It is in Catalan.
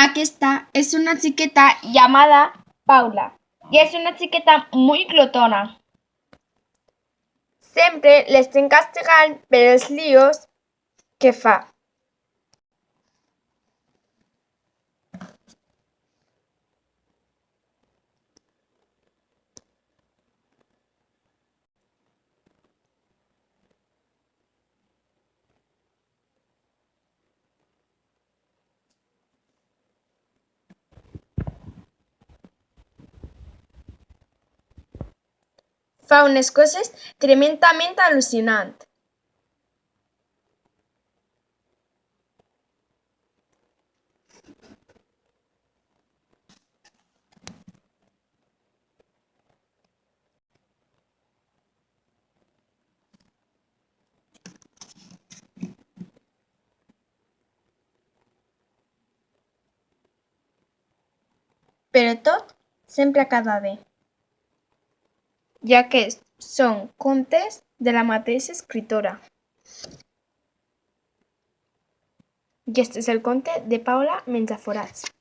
Aquesta es una chiqueta llamada Paula y es una chiqueta muy glotona. Sempre l'estem castigant per els líos que fa. Fa unes coses tremendament al·lucinants. Però tot sempre acaba bé, ja que són contes de la mateixa escriptora. I este és el conte de Paula Menjaforats.